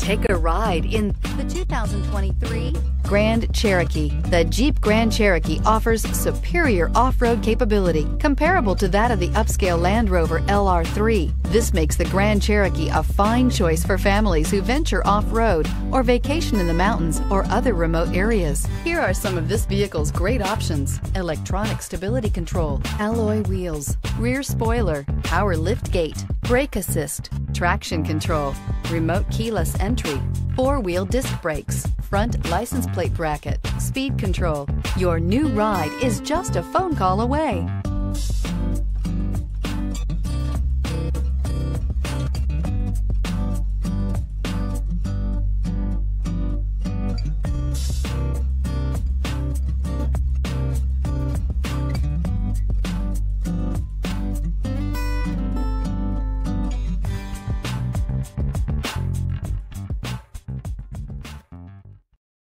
Take a ride in the 2023 Grand Cherokee. The Jeep Grand Cherokee offers superior off-road capability comparable to that of the upscale Land Rover LR3. This makes the Grand Cherokee a fine choice for families who venture off-road or vacation in the mountains or other remote areas. Here are some of this vehicle's great options: electronic stability control, alloy wheels, rear spoiler, power lift gate, brake assist, traction control, remote keyless entry, four-wheel disc brakes, front license plate bracket, speed control. Your new ride is just a phone call away.